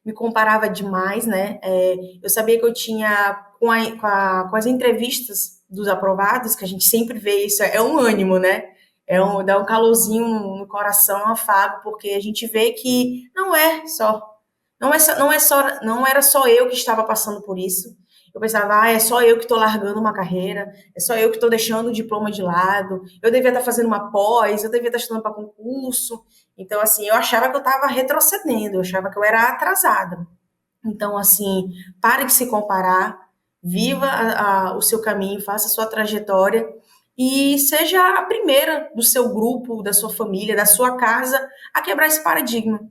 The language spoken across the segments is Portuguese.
me comparava demais, né? Eu sabia que eu tinha, com as entrevistas dos aprovados, que a gente sempre vê isso, é um ânimo, né? Dá um calorzinho no coração, um afago, porque a gente vê que não era só eu que estava passando por isso. Eu pensava, é só eu que estou largando uma carreira, é só eu que estou deixando o diploma de lado, eu devia estar fazendo uma pós, eu devia estar estudando para concurso. Então, assim, eu achava que eu estava retrocedendo, eu achava que eu era atrasada. Então, assim, pare de se comparar, viva o seu caminho, faça a sua trajetória e seja a primeira do seu grupo, da sua família, da sua casa a quebrar esse paradigma.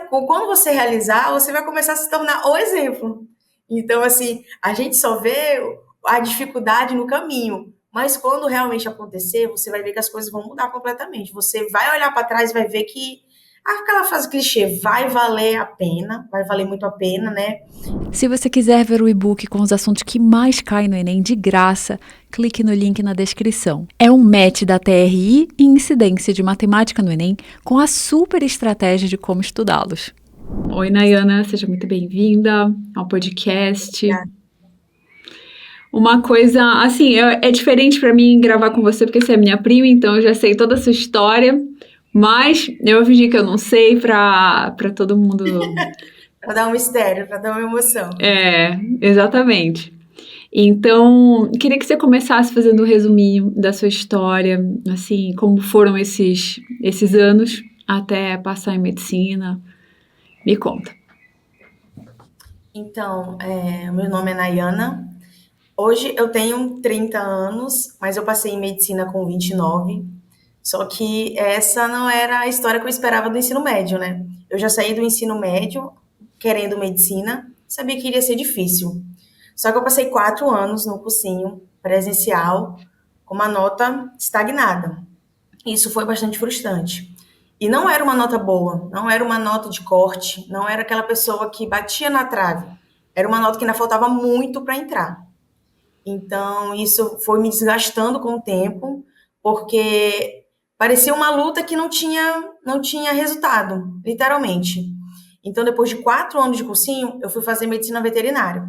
Quando você realizar, você vai começar a se tornar o exemplo. Então, assim, a gente só vê a dificuldade no caminho, mas quando realmente acontecer, você vai ver que as coisas vão mudar completamente. Você vai olhar para trás e vai ver que aquela frase clichê vai valer a pena, vai valer muito a pena, né? Se você quiser ver o e-book com os assuntos que mais caem no Enem de graça, clique no link na descrição. É um match da TRI e incidência de matemática no Enem com a super estratégia de como estudá-los. Oi, Nayana, seja muito bem-vinda ao podcast. Uma coisa, assim, é diferente para mim gravar com você porque você é minha prima, então eu já sei toda a sua história, mas eu vou fingir que eu não sei para todo mundo. Para dar um mistério, para dar uma emoção. Exatamente. Então, queria que você começasse fazendo um resuminho da sua história, assim, como foram esses anos até passar em medicina. Me conta. Então, meu nome é Nayana. Hoje eu tenho 30 anos, mas eu passei em medicina com 29. Só que essa não era a história que eu esperava do ensino médio, né? Eu já saí do ensino médio querendo medicina, sabia que iria ser difícil. Só que eu passei 4 anos no cursinho presencial com uma nota estagnada. Isso foi bastante frustrante. E não era uma nota boa, não era uma nota de corte, não era aquela pessoa que batia na trave. Era uma nota que ainda faltava muito para entrar. Então, isso foi me desgastando com o tempo, porque parecia uma luta que não tinha resultado, literalmente. Então, depois de 4 anos de cursinho, eu fui fazer medicina veterinária.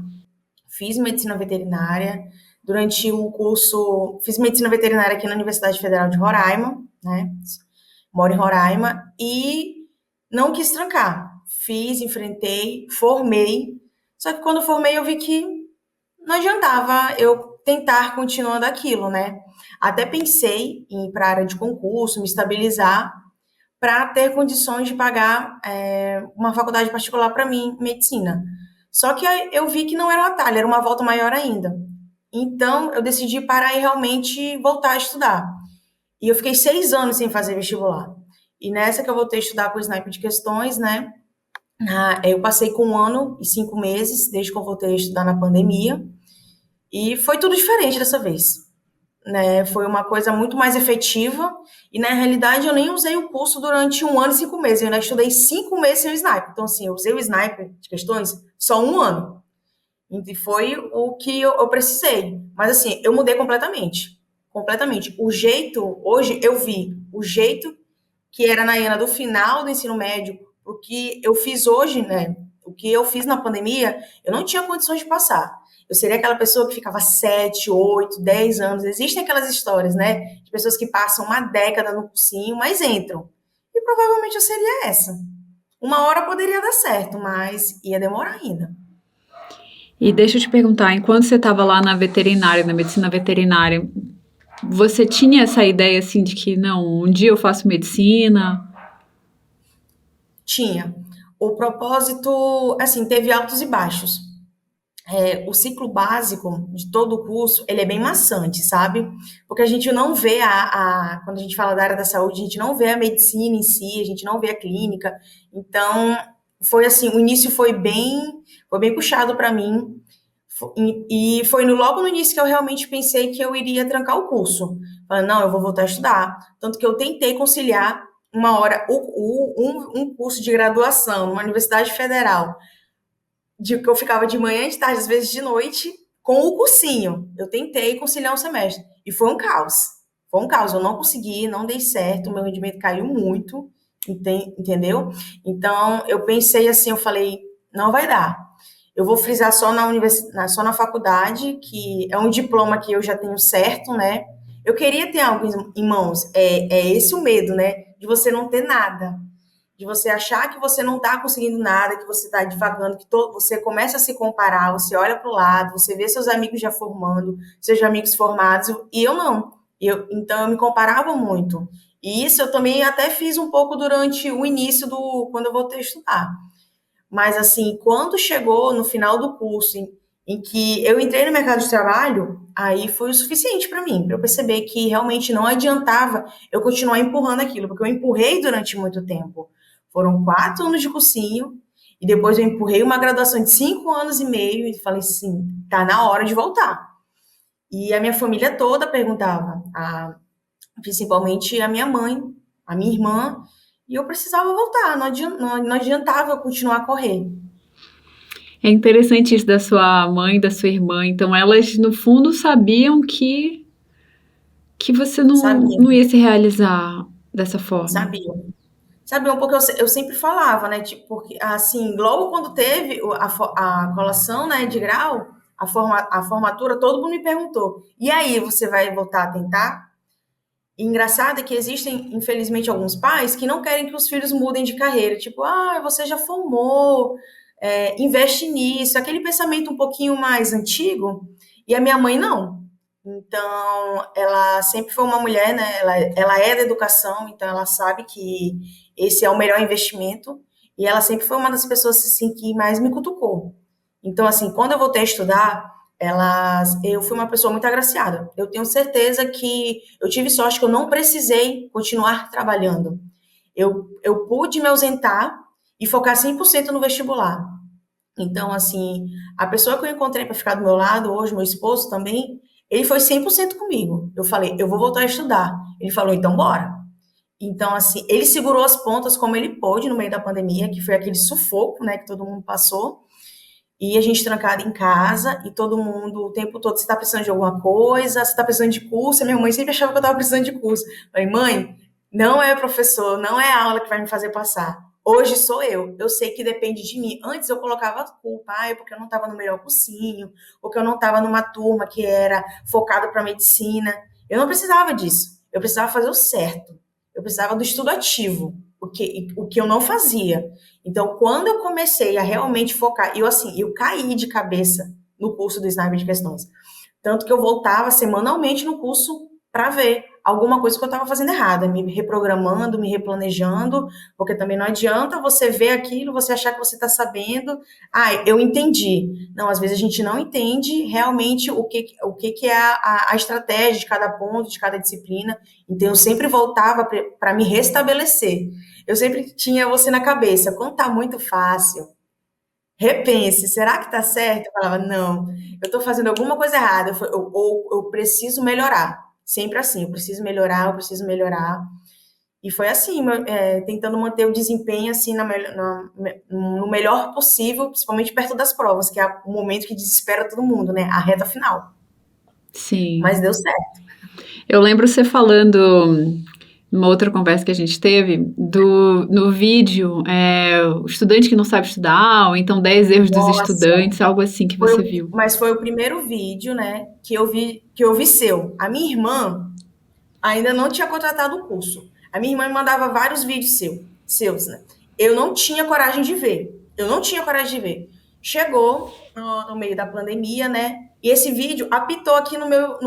Fiz medicina veterinária. Durante o curso, fiz medicina veterinária aqui na Universidade Federal de Roraima, né? Moro em Roraima e não quis trancar. Fiz, enfrentei, formei. Só que quando formei eu vi que não adiantava eu tentar continuando aquilo, né? Até pensei em ir para a área de concurso, me estabilizar, para ter condições de pagar uma faculdade particular para mim, medicina. Só que aí eu vi que não era um atalho, era uma volta maior ainda. Então, eu decidi parar e realmente voltar a estudar. E eu fiquei 6 anos sem fazer vestibular. E nessa que eu voltei a estudar com o snipe de questões, né? Eu passei com 1 ano e 5 meses, desde que eu voltei a estudar na pandemia. E foi tudo diferente dessa vez, né? Foi uma coisa muito mais efetiva. E na realidade eu nem usei o curso durante 1 ano e 5 meses. Eu ainda estudei 5 meses sem o sniper. Então, assim, eu usei o sniper de questões só 1 ano. E foi o que eu precisei. Mas assim, eu mudei completamente. Completamente. Hoje eu vi o jeito que era na Iana do final do ensino médio, o que eu fiz hoje, né? O que eu fiz na pandemia, eu não tinha condições de passar. Eu seria aquela pessoa que ficava 7, 8, 10 anos. Existem aquelas histórias, né? De pessoas que passam uma década no cursinho, mas entram. E provavelmente eu seria essa. Uma hora poderia dar certo, mas ia demorar ainda. E deixa eu te perguntar, enquanto você estava lá na veterinária, na medicina veterinária, você tinha essa ideia assim de que não, um dia eu faço medicina? Tinha. O propósito, assim, teve altos e baixos. O ciclo básico de todo o curso, ele é bem maçante, sabe? Porque a gente não vê quando a gente fala da área da saúde, a gente não vê a medicina em si, a gente não vê a clínica. Então, foi assim, o início foi bem puxado para mim. E foi logo no início que eu realmente pensei que eu iria trancar o curso. Falei, não, eu vou voltar a estudar. Tanto que eu tentei conciliar uma hora um curso de graduação numa universidade federal de que eu ficava de manhã, de tarde, às vezes de noite, com o cursinho. Eu tentei conciliar um semestre. E foi um caos. Foi um caos. Eu não consegui, não dei certo, o meu rendimento caiu muito. entendeu? Então, eu pensei assim, eu falei, não vai dar. Eu vou frisar só só na faculdade, que é um diploma que eu já tenho certo, né? Eu queria ter algo em mãos. É esse o medo, né? De você não ter nada. De você achar que você não está conseguindo nada, que você está divagando, que você começa a se comparar, você olha para o lado, você vê seus amigos já formando, seus amigos formados, e eu não. Então eu me comparava muito. E isso eu também até fiz um pouco durante o início quando eu voltei a estudar. Mas assim, quando chegou no final do curso, em que eu entrei no mercado de trabalho, aí foi o suficiente para eu perceber que realmente não adiantava eu continuar empurrando aquilo, porque eu empurrei durante muito tempo. Foram 4 anos de cursinho, e depois eu empurrei uma graduação de 5 anos e meio, e falei assim, tá na hora de voltar. E a minha família toda perguntava, principalmente a minha mãe, a minha irmã, e eu precisava voltar, não adiantava eu continuar a correr. É interessante isso da sua mãe, da sua irmã. Então, elas, no fundo, sabiam que você Sabia, não ia se realizar dessa forma. sabia. Sabia um pouco, eu sempre falava, né? Tipo, porque, assim, logo quando teve a colação, né, de grau, a formatura, todo mundo me perguntou: e aí, você vai voltar a tentar? E engraçado é que existem, infelizmente, alguns pais que não querem que os filhos mudem de carreira. Tipo, você já formou, investe nisso. Aquele pensamento um pouquinho mais antigo. E a minha mãe não. Então, ela sempre foi uma mulher, né? Ela é da educação, então ela sabe que esse é o melhor investimento. E ela sempre foi uma das pessoas assim, que mais me cutucou. Então, assim, quando eu voltei a estudar, eu fui uma pessoa muito agraciada. Eu tenho certeza que eu tive sorte que eu não precisei continuar trabalhando. Eu pude me ausentar e focar 100% no vestibular. Então, assim, a pessoa que eu encontrei para ficar do meu lado, hoje, meu esposo também, ele foi 100% comigo. Eu falei, eu vou voltar a estudar. Ele falou, então bora. Então, assim, ele segurou as pontas como ele pôde no meio da pandemia, que foi aquele sufoco, né, que todo mundo passou. E a gente trancada em casa e todo mundo o tempo todo, você tá precisando de alguma coisa, você tá precisando de curso. A minha mãe sempre achava que eu tava precisando de curso. Eu falei, mãe, não é professor, não é a aula que vai me fazer passar. Hoje sou eu. Eu sei que depende de mim. Antes eu colocava a culpa, é porque eu não estava no melhor cursinho, ou que eu não estava numa turma que era focada para medicina. Eu não precisava disso. Eu precisava fazer o certo. Eu precisava do estudo ativo, o que eu não fazia. Então, quando eu comecei a realmente focar, eu caí de cabeça no curso do Sniper de Questões. Tanto que eu voltava semanalmente no curso para ver alguma coisa que eu estava fazendo errada, me reprogramando, me replanejando, porque também não adianta você ver aquilo, você achar que você está sabendo, eu entendi. Não, às vezes a gente não entende realmente o que é a estratégia de cada ponto, de cada disciplina. Então eu sempre voltava para me restabelecer. Eu sempre tinha você na cabeça, quando tá muito fácil, repense, será que tá certo? Eu falava, não, eu tô fazendo alguma coisa errada, ou eu preciso melhorar. Sempre assim, eu preciso melhorar, eu preciso melhorar. E foi assim, tentando manter o desempenho assim no melhor possível, principalmente perto das provas, que é o momento que desespera todo mundo, né? A reta final. Sim. Mas deu certo. Eu lembro você falando, numa outra conversa que a gente teve, no vídeo, o estudante que não sabe estudar, ou então 10 erros dos Nossa, estudantes, algo assim que você viu. mas foi o primeiro vídeo, né, que eu vi seu. A minha irmã ainda não tinha contratado o curso. A minha irmã me mandava vários vídeos seus, né? Eu não tinha coragem de ver. Eu não tinha coragem de ver. Chegou no meio da pandemia, né? E esse vídeo apitou aqui no meu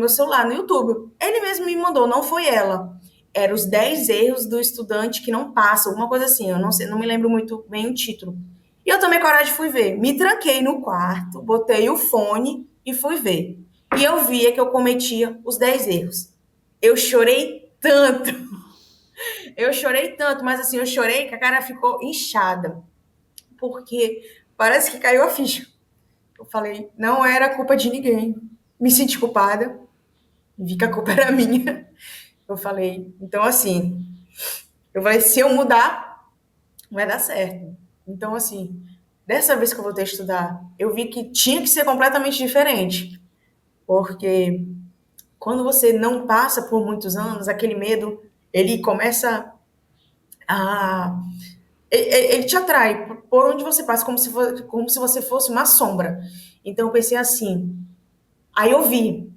celular, no YouTube. Ele mesmo me mandou, não foi ela. Era os 10 erros do estudante que não passa, alguma coisa assim. Eu não sei, não me lembro muito bem o título. E eu tomei coragem e fui ver. Me tranquei no quarto, botei o fone e fui ver. E eu via que eu cometia os 10 erros. Eu chorei tanto, mas assim, eu chorei que a cara ficou inchada, porque parece que caiu a ficha. Eu falei, não era culpa de ninguém. Me senti culpada, vi que a culpa era minha. Eu falei, então assim, se eu mudar, vai dar certo. Então assim, dessa vez que eu voltei a estudar, eu vi que tinha que ser completamente diferente, porque quando você não passa por muitos anos, aquele medo, Ele começa a... Ele te atrai por onde você passa, como se você fosse uma sombra. Então eu pensei assim, aí eu vi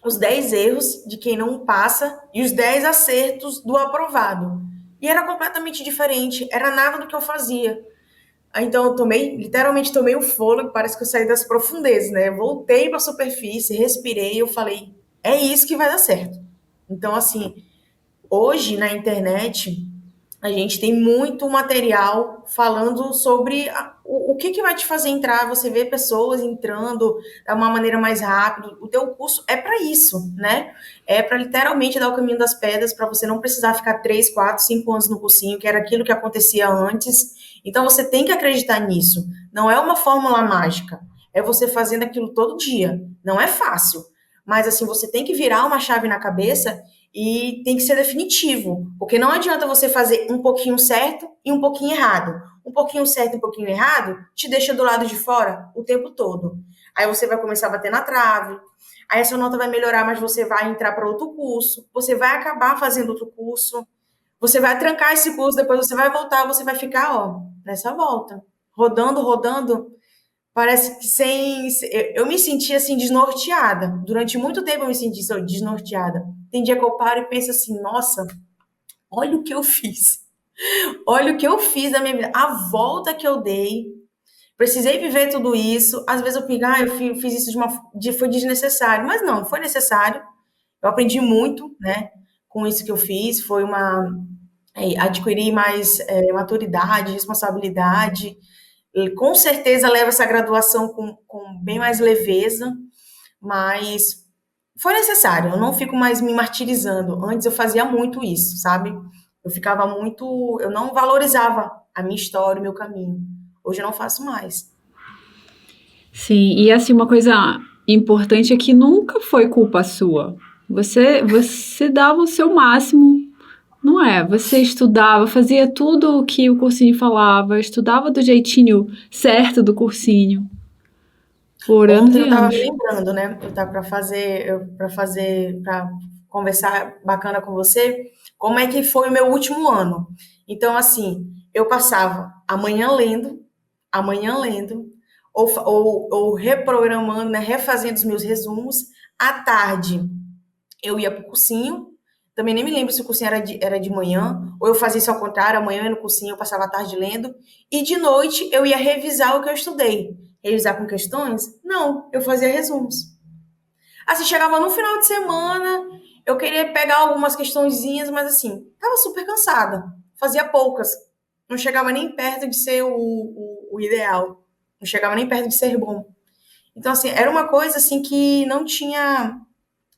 os 10 erros de quem não passa e os 10 acertos do aprovado. E era completamente diferente, era nada do que eu fazia. Então eu literalmente tomei o fôlego, parece que eu saí das profundezas, né? Voltei para a superfície, respirei, eu falei, é isso que vai dar certo. Então, assim, hoje na internet a gente tem muito material falando sobre o que vai te fazer entrar. Você vê pessoas entrando de uma maneira mais rápida. O teu curso é para isso, né? É para literalmente dar o caminho das pedras, para você não precisar ficar 3, 4, 5 anos no cursinho, que era aquilo que acontecia antes. Então você tem que acreditar nisso. Não é uma fórmula mágica. É você fazendo aquilo todo dia. Não é fácil. Mas assim, você tem que virar uma chave na cabeça e tem que ser definitivo, porque não adianta você fazer um pouquinho certo e um pouquinho errado. Um pouquinho certo e um pouquinho errado te deixa do lado de fora o tempo todo. Aí você vai começar a bater na trave, aí a sua nota vai melhorar, mas você vai entrar para outro curso, você vai acabar fazendo outro curso, você vai trancar esse curso, depois você vai voltar, você vai ficar, ó, nessa volta, rodando, rodando. Parece que sem. Eu me senti assim, desnorteada. Durante muito tempo eu me senti desnorteada. Tem dia que eu paro e penso assim, nossa, olha o que eu fiz. Olha o que eu fiz da minha vida. A volta que eu dei. Precisei viver tudo isso. Às vezes eu fico, eu fiz isso foi desnecessário. Mas não, foi necessário. Eu aprendi muito, né? Com isso que eu fiz. Foi uma. Adquirir mais maturidade, responsabilidade. E com certeza leva essa graduação com bem mais leveza, mas foi necessário. Eu não fico mais me martirizando. Antes eu fazia muito isso, sabe? Eu ficava muito. Eu não valorizava a minha história, o meu caminho. Hoje eu não faço mais. Sim, e assim, uma coisa importante é que nunca foi culpa sua. Você dava o seu máximo, não é? Você estudava, fazia tudo o que o cursinho falava, estudava do jeitinho certo do cursinho, por anos Ontem e eu estava me anos. lembrando, né? Eu estava para conversar bacana com você, como é que foi o meu último ano. Então, assim, eu passava amanhã lendo, ou reprogramando, né? Refazendo os meus resumos. À tarde, eu ia para o cursinho. Também nem me lembro se o cursinho era de manhã, ou eu fazia isso ao contrário, amanhã eu ia no cursinho, eu passava a tarde lendo, e de noite eu ia revisar o que eu estudei. Revisar com questões? Não, eu fazia resumos. Assim, chegava no final de semana, eu queria pegar algumas questõezinhas, mas assim, tava super cansada. Fazia poucas. Não chegava nem perto de ser o ideal. Não chegava nem perto de ser bom. Então, assim, era uma coisa assim que não tinha.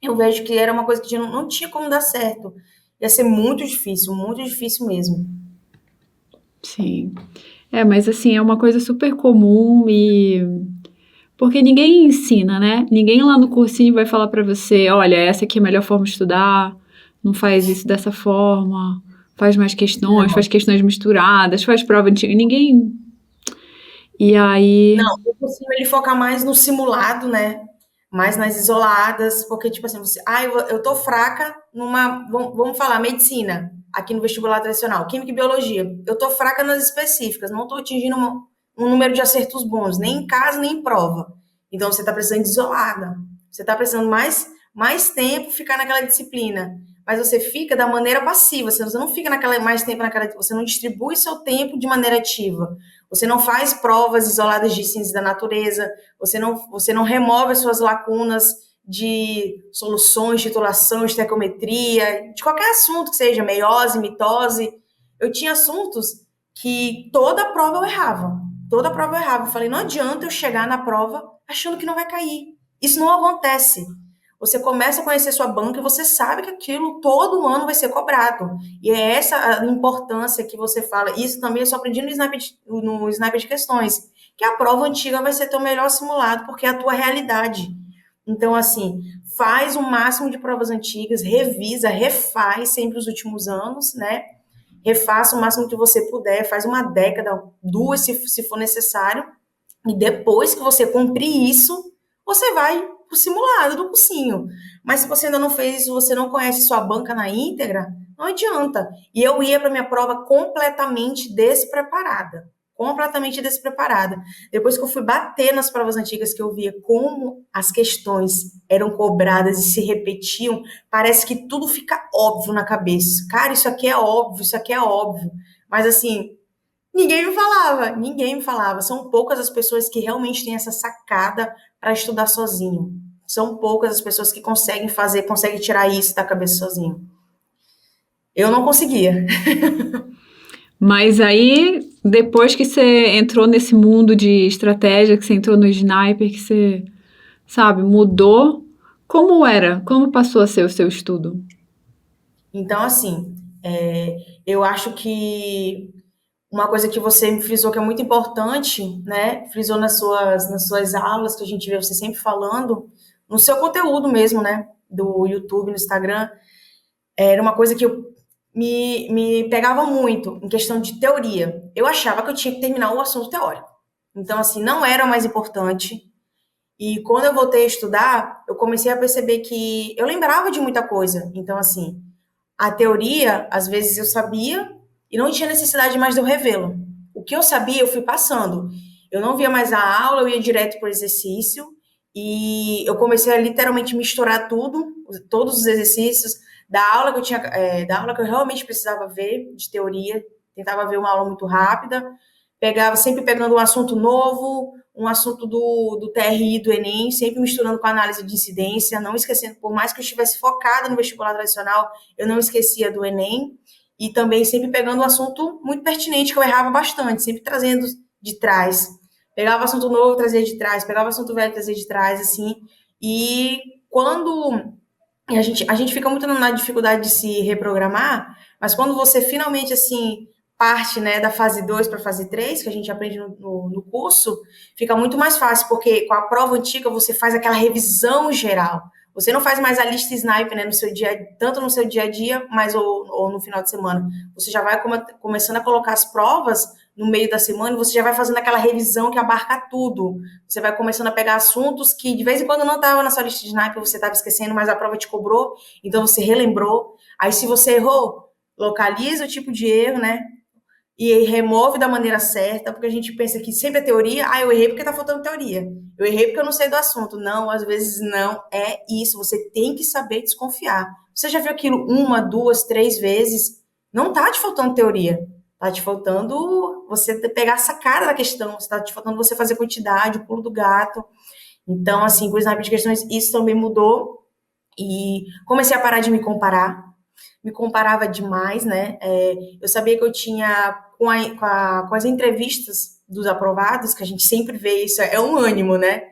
Eu vejo que era uma coisa que não tinha como dar certo. Ia ser muito difícil mesmo. Sim. É, mas assim, é uma coisa super comum e porque ninguém ensina, né? Ninguém lá no cursinho vai falar pra você, olha, essa aqui é a melhor forma de estudar, não faz isso dessa forma, faz mais questões, Não, faz questões misturadas, faz prova antiga, ninguém. E aí, não, o cursinho ele foca mais no simulado, né? Mais nas isoladas, porque, tipo assim, eu tô fraca vamos falar, medicina, aqui no vestibular tradicional, química e biologia. Eu tô fraca nas específicas, não tô atingindo um número de acertos bons, nem em casa, nem em prova. Então, você tá precisando de isolada. Você tá precisando mais tempo ficar naquela disciplina. Mas você fica da maneira passiva, você não fica mais tempo naquela, você não distribui seu tempo de maneira ativa. Você não faz provas isoladas de ciências da natureza, você não remove as suas lacunas de soluções, titulação, estequiometria, de qualquer assunto que seja, meiose, mitose. Eu tinha assuntos que toda prova eu errava. Toda prova eu errava. Eu falei, não adianta eu chegar na prova achando que não vai cair. Isso não acontece. Você começa a conhecer sua banca e você sabe que aquilo todo ano vai ser cobrado. E é essa a importância que você fala. Isso também eu só aprendi no Sniper de Questões. Que a prova antiga vai ser teu melhor simulado, porque é a tua realidade. Então, assim, faz o máximo de provas antigas, revisa, refaz sempre os últimos anos, né? Refaça o máximo que você puder, faz uma década, duas, se for necessário. E depois que você cumprir isso, você vai pro simulado do cursinho. Mas se você ainda não fez isso, você não conhece sua banca na íntegra, Não adianta. E eu ia para minha prova completamente despreparada. Completamente despreparada. Depois que eu fui bater nas provas antigas, que eu via como as questões eram cobradas e se repetiam, parece que tudo fica óbvio na cabeça. Cara, isso aqui é óbvio, isso aqui é óbvio. Mas assim, ninguém me falava, ninguém me falava. São poucas as pessoas que realmente têm essa sacada para estudar sozinho. São poucas as pessoas que conseguem fazer, conseguem tirar isso da cabeça sozinho. Eu não conseguia. Mas aí, depois que você entrou nesse mundo de estratégia, que você entrou no sniper, que você, sabe, mudou, como era? Como passou a ser o seu estudo? Então, assim, eu acho que uma coisa que você me frisou que é muito importante, né? Frisou nas suas aulas, que a gente vê você sempre falando, no seu conteúdo mesmo, né? Do YouTube, no Instagram, era uma coisa que me pegava muito em questão de teoria. Eu achava que eu tinha que terminar o assunto teórico. Então, assim, não era o mais importante. E quando eu voltei a estudar, eu comecei a perceber que eu lembrava de muita coisa. Então, assim, a teoria, às vezes eu sabia e não tinha necessidade mais de eu revê-la. O que eu sabia, eu fui passando. Eu não via mais a aula, eu ia direto para o exercício e eu comecei a literalmente misturar tudo, todos os exercícios da aula que eu tinha, da aula que eu realmente precisava ver de teoria. Tentava ver uma aula muito rápida, pegava sempre pegando um assunto novo, um assunto do TRI, do Enem, sempre misturando com a análise de incidência, não esquecendo, por mais que eu estivesse focada no vestibular tradicional, eu não esquecia do Enem, e também sempre pegando um assunto muito pertinente, que eu errava bastante, sempre trazendo de trás. Pegava assunto novo, trazia de trás, pegava assunto velho, trazia de trás, assim, e quando a gente fica muito na dificuldade de se reprogramar, mas quando você finalmente, assim, parte, né, da fase 2 para a fase 3 que a gente aprende no curso, fica muito mais fácil, porque com a prova antiga você faz aquela revisão geral. Você não faz mais a lista sniper, né, no seu dia, tanto no seu dia a dia, mas ou no final de semana. Você já vai começando a colocar as provas no meio da semana e você já vai fazendo aquela revisão que abarca tudo. Você vai começando a pegar assuntos que de vez em quando não estavam na sua lista de sniper, você estava esquecendo, mas a prova te cobrou, então você relembrou. Aí se você errou, localiza o tipo de erro, né? E remove da maneira certa, porque a gente pensa que sempre é teoria, eu errei porque tá faltando teoria. Eu errei porque eu não sei do assunto. Não, às vezes não é isso. Você tem que saber desconfiar. Você já viu aquilo uma, duas, três vezes? Não tá te faltando teoria. Tá te faltando você pegar essa cara da questão. Tá te faltando você fazer quantidade, o pulo do gato. Então, assim, com o Snap de questões, isso também mudou. E comecei a parar de me comparar. Me comparava demais, né? Eu sabia que eu tinha, com as entrevistas dos aprovados, que a gente sempre vê isso, é um ânimo, né?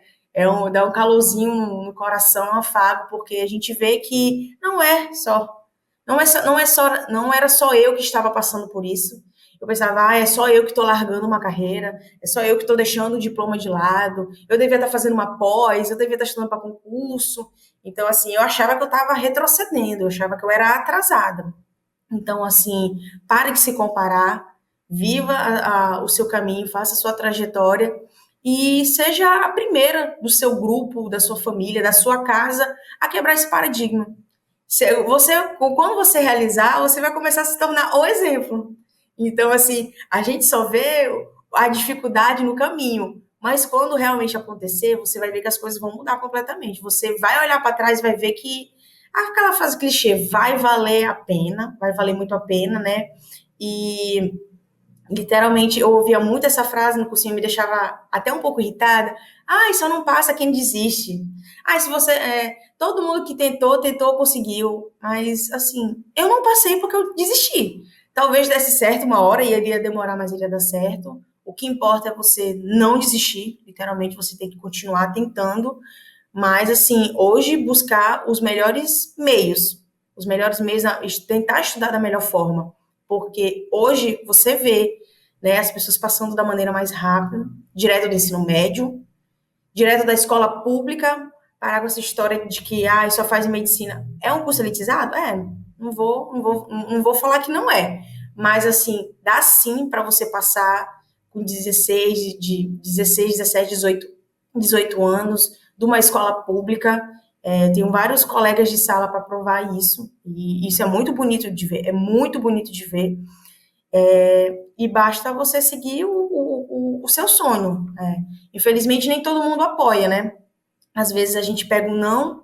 Dá um calorzinho no coração, um afago, porque a gente vê que não era só eu que estava passando por isso. Eu pensava, é só eu que estou largando uma carreira, é só eu que estou deixando o diploma de lado, eu devia estar fazendo uma pós, eu devia estar estudando para concurso. Então, assim, eu achava que eu estava retrocedendo, eu achava que eu era atrasada. Então, assim, pare de se comparar, viva o seu caminho, faça a sua trajetória e seja a primeira do seu grupo, da sua família, da sua casa a quebrar esse paradigma. Quando você realizar, você vai começar a se tornar o exemplo. Então, assim, a gente só vê a dificuldade no caminho, mas quando realmente acontecer, você vai ver que as coisas vão mudar completamente. Você vai olhar para trás e vai ver que aquela frase clichê vai valer a pena, vai valer muito a pena, né? E literalmente eu ouvia muito essa frase no cursinho, me deixava até um pouco irritada. Só não passa quem desiste. Se você. Todo mundo que tentou, conseguiu. Mas, assim, eu não passei porque eu desisti. Talvez desse certo uma hora e ele ia demorar, mas ele ia dar certo. O que importa é você não desistir. Literalmente, você tem que continuar tentando. Mas, assim, hoje buscar os melhores meios. Os melhores meios, tentar estudar da melhor forma. Porque hoje você vê, né, as pessoas passando da maneira mais rápida, direto do ensino médio, direto da escola pública, parar com essa história de que só faz medicina. É um curso elitizado? Não vou falar que não é. Mas, assim, dá sim para você passar com 16, 17, 18 anos, de uma escola pública, Tenho vários colegas de sala para provar isso, e isso é muito bonito de ver, é muito bonito de ver. E basta você seguir o seu sonho. Infelizmente, nem todo mundo apoia, né? Às vezes a gente pega um não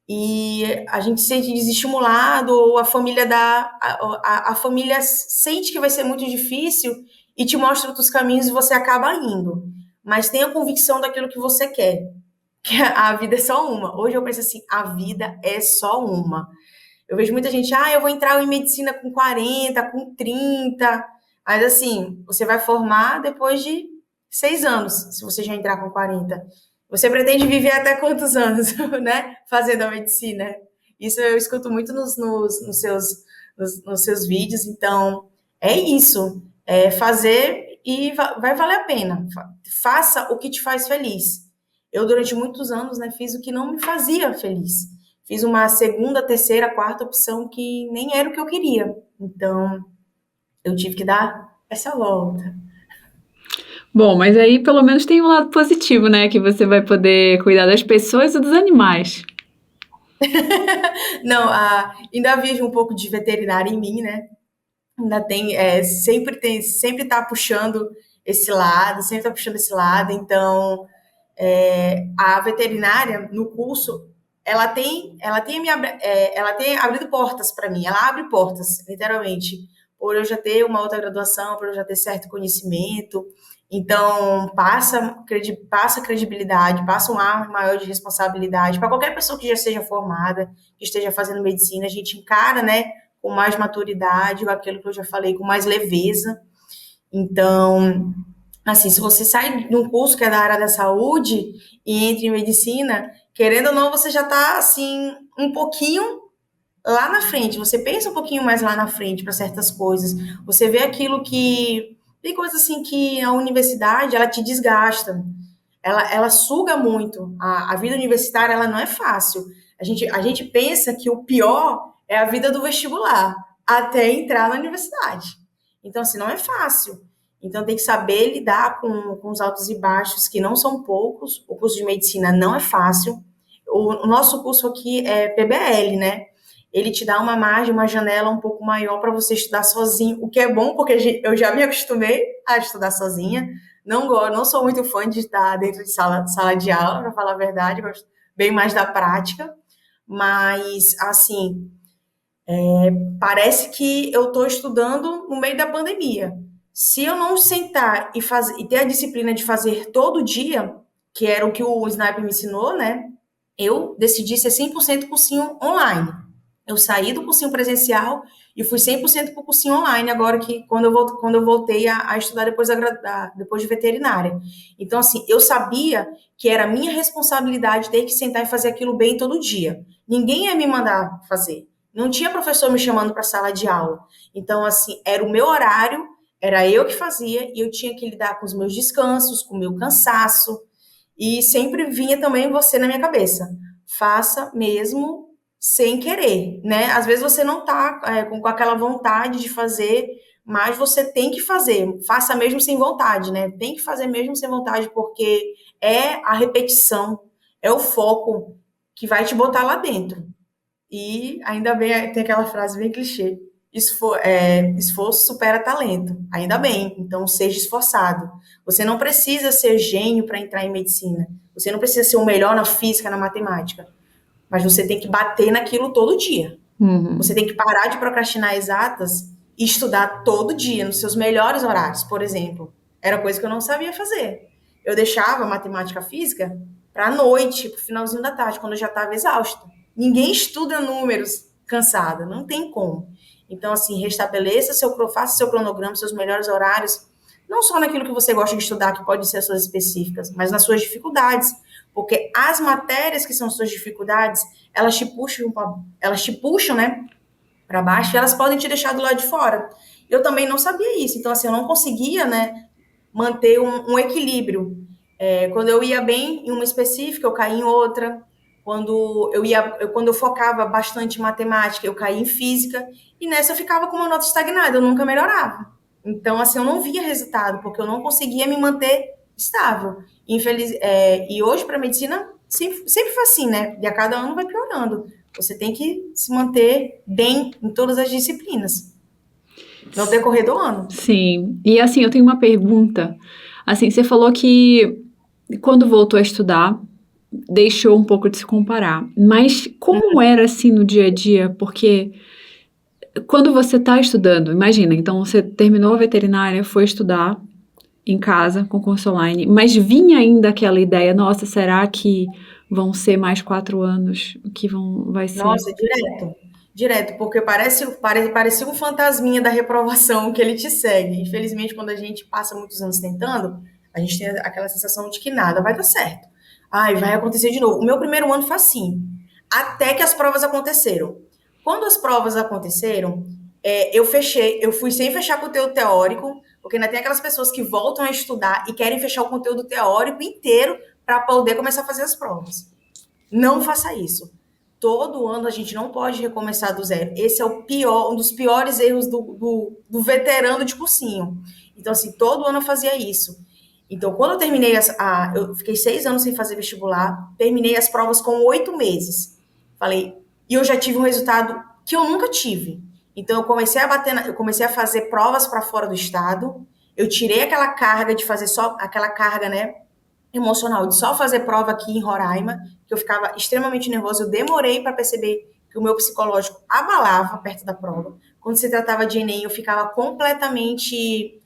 e a gente se sente desestimulado, ou a família sente que vai ser muito difícil e te mostra outros caminhos e você acaba indo. Mas tenha convicção daquilo que você quer, que a vida é só uma. Hoje eu penso assim, a vida é só uma. Eu vejo muita gente, eu vou entrar em medicina com 40, com 30. Mas assim, você vai formar depois de 6 anos, se você já entrar com 40. Você pretende viver até quantos anos, né? Fazendo a medicina. Isso eu escuto muito nos seus vídeos. Então, é isso. É fazer e vai valer a pena. Faça o que te faz feliz. Eu, durante muitos anos, né, fiz o que não me fazia feliz. Fiz uma segunda, terceira, quarta opção que nem era o que eu queria. Então, eu tive que dar essa volta. Bom, mas aí pelo menos tem um lado positivo, né? Que você vai poder cuidar das pessoas e dos animais. Não, ainda vive um pouco de veterinária em mim, né? Ainda sempre tá puxando esse lado, sempre tá puxando esse lado. Então, a veterinária no curso, ela tem abrido portas para mim. Ela abre portas, literalmente, por eu já ter uma outra graduação, por eu já ter certo conhecimento. Então, passa credibilidade, passa um ar maior de responsabilidade para qualquer pessoa que já seja formada, que esteja fazendo medicina. A gente encara, né, com mais maturidade, aquilo que eu já falei, com mais leveza. Então, assim, se você sai de um curso que é da área da saúde e entra em medicina, querendo ou não, você já está assim um pouquinho lá na frente. Você pensa um pouquinho mais lá na frente para certas coisas. Você vê aquilo que tem coisas assim que a universidade ela te desgasta. Ela suga muito. A vida universitária ela não é fácil. A gente pensa que o pior é a vida do vestibular até entrar na universidade. Então, assim, não é fácil. Então, tem que saber lidar com os altos e baixos, que não são poucos. O curso de medicina não é fácil. O nosso curso aqui é PBL, né? Ele te dá uma margem, uma janela um pouco maior para você estudar sozinho, o que é bom, porque eu já me acostumei a estudar sozinha. Não sou muito fã de estar dentro de sala de aula, para falar a verdade, gosto bem mais da prática. Mas, assim, parece que eu estou estudando no meio da pandemia. Se eu não sentar e ter a disciplina de fazer todo dia, que era o que o Sniper me ensinou, né? Eu decidi ser 100% cursinho online. Eu saí do cursinho presencial e fui 100% para o cursinho online, agora que quando eu voltei a estudar depois de veterinária. Então, assim, eu sabia que era minha responsabilidade ter que sentar e fazer aquilo bem todo dia. Ninguém ia me mandar fazer. Não tinha professor me chamando para a sala de aula. Então, assim, era o meu horário, era eu que fazia e eu tinha que lidar com os meus descansos, com o meu cansaço. E sempre vinha também você na minha cabeça. Faça mesmo sem querer, né? Às vezes você não tá com aquela vontade de fazer, mas você tem que fazer. Faça mesmo sem vontade, né? Tem que fazer mesmo sem vontade, porque é a repetição, é o foco que vai te botar lá dentro. E ainda bem, tem aquela frase bem clichê. Esforço supera talento. Ainda bem, então seja esforçado. Você não precisa ser gênio para entrar em medicina. Você não precisa ser o melhor na física, na matemática. Mas você tem que bater naquilo todo dia. Você tem que parar de procrastinar exatas e estudar todo dia, nos seus melhores horários, por exemplo. Era coisa que eu não sabia fazer. Eu deixava matemática física para a noite, para o finalzinho da tarde, quando eu já estava exausta. Ninguém estuda números cansada, não tem como. Então, assim, faça seu cronograma, seus melhores horários, não só naquilo que você gosta de estudar, que pode ser as suas específicas, mas nas suas dificuldades. Porque as matérias que são suas dificuldades, elas te puxam, né, para baixo e elas podem te deixar do lado de fora. Eu também não sabia isso, então assim, eu não conseguia, né, manter um equilíbrio. Quando eu ia bem em uma específica, eu caía em outra. Quando eu focava bastante em matemática, eu caía em física, e nessa eu ficava com uma nota estagnada, eu nunca melhorava. Então, assim, eu não via resultado, porque eu não conseguia me manter estável. E hoje, para a medicina, sempre foi assim, né? E a cada ano vai piorando. Você tem que se manter bem em todas as disciplinas no decorrer do ano. Sim. E assim, eu tenho uma pergunta. Assim, você falou que quando voltou a estudar, deixou um pouco de se comparar. Mas como era assim no dia a dia? Porque quando você está estudando, imagina, então você terminou a veterinária, foi estudar em casa com curso online, mas vinha ainda aquela ideia, nossa, será que vão ser mais 4 anos? Vai ser? Nossa, direto. Direto, porque parece um fantasminha da reprovação que ele te segue. Infelizmente, quando a gente passa muitos anos tentando, a gente tem aquela sensação de que nada vai dar certo. Ai, vai acontecer de novo. O meu primeiro ano foi assim, até que as provas aconteceram. Quando as provas aconteceram, eu fui sem fechar conteúdo teórico, porque ainda tem aquelas pessoas que voltam a estudar e querem fechar o conteúdo teórico inteiro para poder começar a fazer as provas. Não faça isso. Todo ano a gente não pode recomeçar do zero. Esse é um dos piores erros do veterano de cursinho. Então, assim, todo ano eu fazia isso. Então, quando eu terminei, eu fiquei 6 anos sem fazer vestibular, terminei as provas com 8 meses. Falei, e eu já tive um resultado que eu nunca tive. Então, eu comecei a fazer provas para fora do estado. Eu tirei aquela carga de fazer só aquela carga, né, emocional de só fazer prova aqui em Roraima, que eu ficava extremamente nervosa. Eu demorei para perceber que o meu psicológico abalava perto da prova. Quando se tratava de Enem, eu ficava completamente.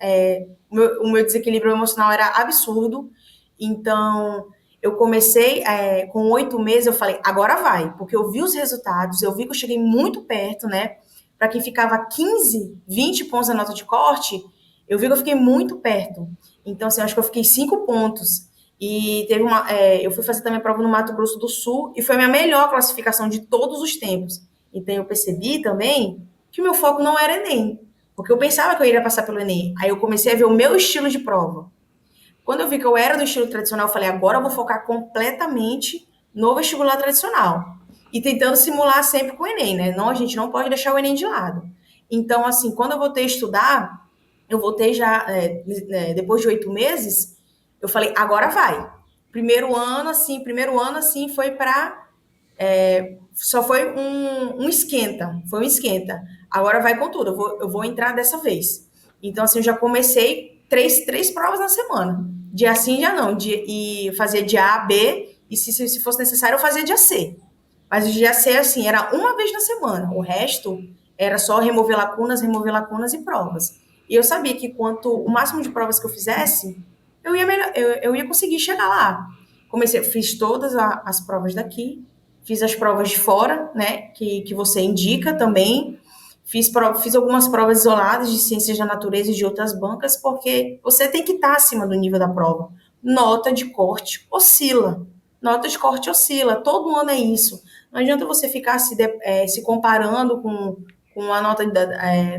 O meu desequilíbrio emocional era absurdo. Então, eu comecei com 8 meses, eu falei, agora vai, porque eu vi os resultados, eu vi que eu cheguei muito perto, né? Para quem ficava 15, 20 pontos na nota de corte, eu vi que eu fiquei muito perto. Então, assim, eu acho que eu fiquei 5 pontos. E eu fui fazer também prova no Mato Grosso do Sul e foi a minha melhor classificação de todos os tempos. Então eu percebi também que o meu foco não era Enem, porque eu pensava que eu iria passar pelo Enem. Aí eu comecei a ver o meu estilo de prova. Quando eu vi que eu era do estilo tradicional, eu falei, agora eu vou focar completamente no vestibular tradicional. E tentando simular sempre com o Enem, né? Não, a gente não pode deixar o Enem de lado. Então, assim, quando eu voltei a estudar, eu voltei já, depois de 8 meses, eu falei, agora vai. Primeiro ano, assim, foi para. Só foi um esquenta. Foi um esquenta. Agora vai com tudo. Eu vou entrar dessa vez. Então, assim, eu já comecei três provas na semana. Dia sim, dia não. E fazia dia A, B, e se fosse necessário, eu fazia dia C. Mas o dia C, assim, era uma vez na semana. O resto era só remover lacunas e provas. E eu sabia que quanto o máximo de provas que eu fizesse, eu ia conseguir chegar lá. Fiz todas as provas daqui, fiz as provas de fora, né, que você indica também. Fiz algumas provas isoladas de ciências da natureza e de outras bancas, porque você tem que estar acima do nível da prova. Nota de corte oscila. Nota de corte oscila. Todo ano é isso. Não adianta você ficar se comparando com a nota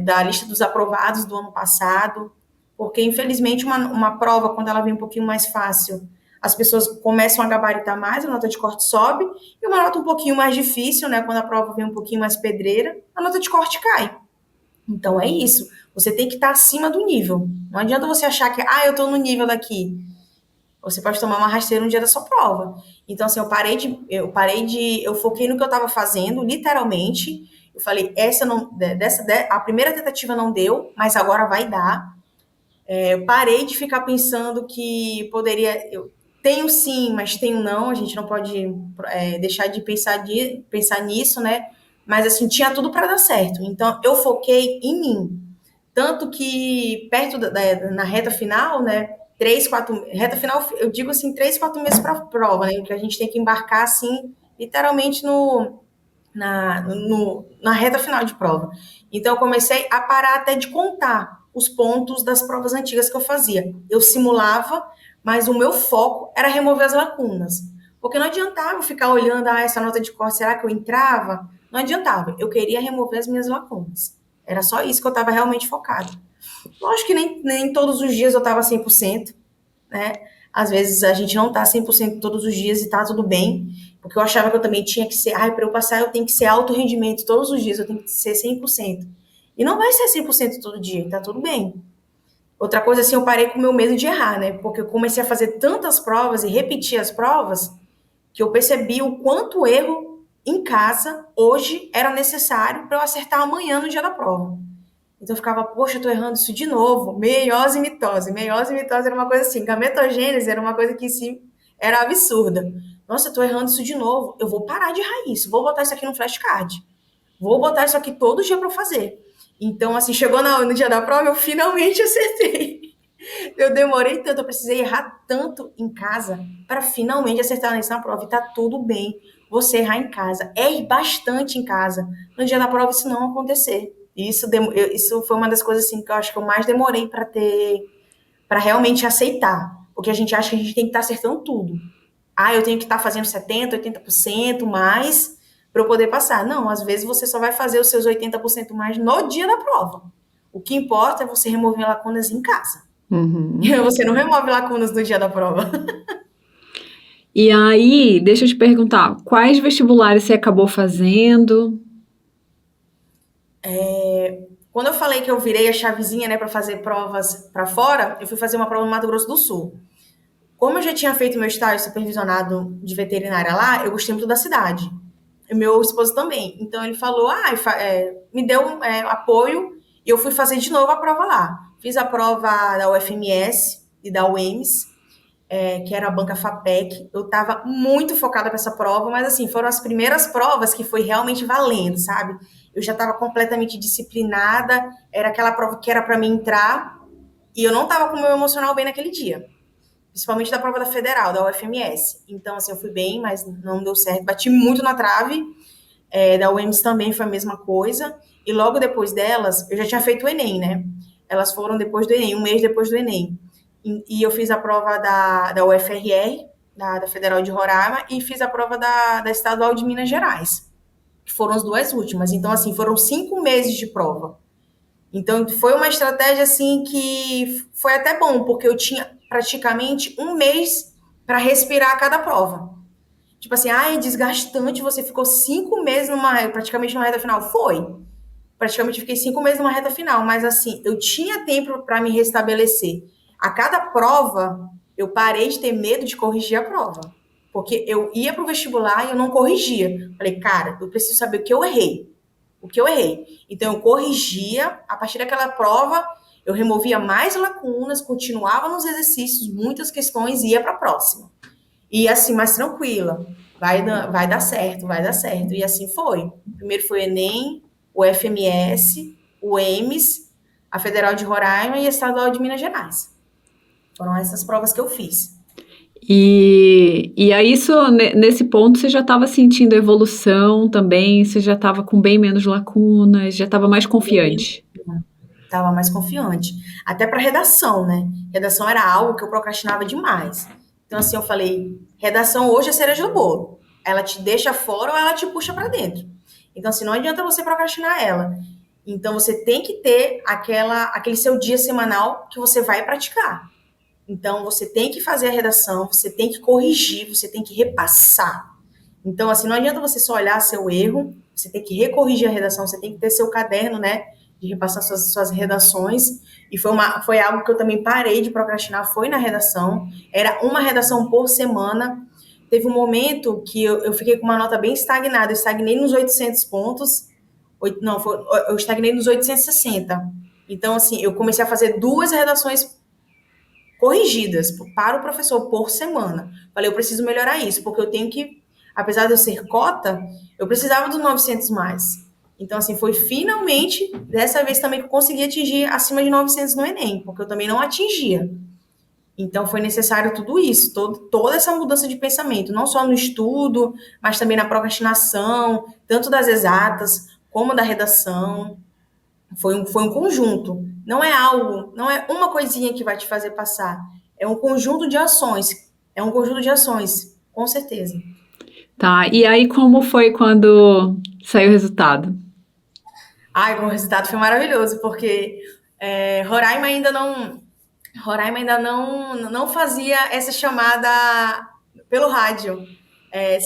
da lista dos aprovados do ano passado, porque, infelizmente, uma prova, quando ela vem um pouquinho mais fácil, as pessoas começam a gabaritar mais, a nota de corte sobe, e uma nota um pouquinho mais difícil, né, quando a prova vem um pouquinho mais pedreira, a nota de corte cai. Então, é isso. Você tem que estar acima do nível. Não adianta você achar que, eu estou no nível daqui. Você pode tomar uma rasteira no dia da sua prova. Então, assim, eu foquei no que eu estava fazendo, literalmente. Eu falei, a primeira tentativa não deu, mas agora vai dar. Eu parei de ficar pensando que poderia. Eu tenho sim, mas tenho não. A gente não pode deixar de pensar nisso, né? Mas assim, tinha tudo para dar certo. Então, eu foquei em mim. Tanto que na reta final, né? 3, 4. Reta final, eu digo assim, 3, 4 meses para a prova, né? Que a gente tem que embarcar assim, literalmente na reta final de prova. Então, eu comecei a parar até de contar os pontos das provas antigas que eu fazia. Eu simulava, mas o meu foco era remover as lacunas. Porque não adiantava ficar olhando, essa nota de corte, será que eu entrava? Não adiantava. Eu queria remover as minhas lacunas. Era só isso que eu estava realmente focada. Lógico que nem todos os dias eu estava 100%, né? Às vezes a gente não está 100% todos os dias e tá tudo bem, porque eu achava que eu também tinha que ser, para eu passar eu tenho que ser alto rendimento todos os dias, eu tenho que ser 100%. E não vai ser 100% todo dia, tá tudo bem. Outra coisa, assim, eu parei com o meu medo de errar, né? Porque eu comecei a fazer tantas provas e repetir as provas, que eu percebi o quanto erro em casa hoje era necessário para eu acertar amanhã no dia da prova. Então eu ficava, poxa, eu tô errando isso de novo. Meiose e mitose. Meiose e mitose era uma coisa assim. Gametogênese era uma coisa que sim era absurda. Nossa, eu tô errando isso de novo. Eu vou parar de errar isso. Vou botar isso aqui no flashcard. Vou botar isso aqui todo dia para fazer. Então, assim, chegou no dia da prova, eu finalmente acertei. Eu demorei tanto, eu precisei errar tanto em casa para finalmente acertar isso na prova. E tá tudo bem você errar em casa. Erre bastante em casa. No dia da prova, isso não acontecer. Isso foi uma das coisas assim, que eu acho que eu mais demorei para realmente aceitar. Porque a gente acha que a gente tem que estar acertando tudo. Ah, eu tenho que estar fazendo 70%, 80% mais para eu poder passar. Não, às vezes você só vai fazer os seus 80% mais no dia da prova. O que importa é você remover lacunas em casa. Uhum. Você não remove lacunas no dia da prova. E aí, deixa eu te perguntar, quais vestibulares você acabou fazendo? Quando eu falei que eu virei a chavezinha, né, para fazer provas para fora, eu fui fazer uma prova no Mato Grosso do Sul. Como eu já tinha feito meu estágio supervisionado de veterinária lá, eu gostei muito da cidade. E meu esposo também. Então ele falou, me deu apoio e eu fui fazer de novo a prova lá. Fiz a prova da UFMS e da UEMS, que era a banca FAPEC. Eu estava muito focada para essa prova, mas assim, foram as primeiras provas que foi realmente valendo, sabe? Eu já estava completamente disciplinada, era aquela prova que era para mim entrar, e eu não estava com o meu emocional bem naquele dia. Principalmente da prova da federal, da UFMS. Então, assim, eu fui bem, mas não deu certo. Bati muito na trave. Da UEMS também foi a mesma coisa. E logo depois delas, eu já tinha feito o Enem, né? Elas foram depois do Enem, um mês depois do Enem. E eu fiz a prova da UFRR, da Federal de Roraima, e fiz a prova da Estadual de Minas Gerais, que foram as duas últimas. Então, assim, foram 5 meses de prova. Então, foi uma estratégia, assim, que foi até bom, porque eu tinha praticamente um mês para respirar a cada prova. Tipo assim, é desgastante, você ficou 5 meses praticamente numa reta final. Foi. Praticamente fiquei 5 meses numa reta final, mas assim, eu tinha tempo para me restabelecer. A cada prova, eu parei de ter medo de corrigir a prova. Porque eu ia para o vestibular e eu não corrigia. Falei, cara, eu preciso saber o que eu errei. O que eu errei. Então, eu corrigia. A partir daquela prova, eu removia mais lacunas, continuava nos exercícios, muitas questões e ia para a próxima. E assim, mais tranquila. Vai dar certo, vai dar certo. E assim foi. Primeiro foi o Enem, o FMS, o EMS, a Federal de Roraima e a Estadual de Minas Gerais. Foram essas provas que eu fiz. E aí, nesse ponto, você já estava sentindo evolução também, você já estava com bem menos lacunas, já estava mais confiante. Estava mais confiante. Até para redação, né? Redação era algo que eu procrastinava demais. Então, assim, eu falei: redação hoje é cereja do bolo. Ela te deixa fora ou ela te puxa para dentro. Então, assim, não adianta você procrastinar ela. Então, você tem que ter aquele seu dia semanal que você vai praticar. Então, você tem que fazer a redação, você tem que corrigir, você tem que repassar. Então, assim, não adianta você só olhar seu erro, você tem que recorrigir a redação, você tem que ter seu caderno, né, de repassar suas redações. E foi algo que eu também parei de procrastinar, foi na redação. Era uma redação por semana. Teve um momento que eu fiquei com uma nota bem estagnada, eu estagnei nos 800 pontos, eu estagnei nos 860. Então, assim, eu comecei a fazer 2 redações corrigidas para o professor por semana. Falei, eu preciso melhorar isso, porque eu tenho que, apesar de eu ser cota, eu precisava dos 900 mais. Então, assim, foi finalmente, dessa vez também que eu consegui atingir acima de 900 no Enem, porque eu também não atingia. Então, foi necessário tudo isso, toda essa mudança de pensamento, não só no estudo, mas também na procrastinação, tanto das exatas, como da redação. Foi um conjunto. Não é uma coisinha que vai te fazer passar. É um conjunto de ações. É um conjunto de ações, com certeza. Tá, e aí como foi quando saiu o resultado? O resultado foi maravilhoso, porque Roraima ainda não fazia essa chamada pelo rádio.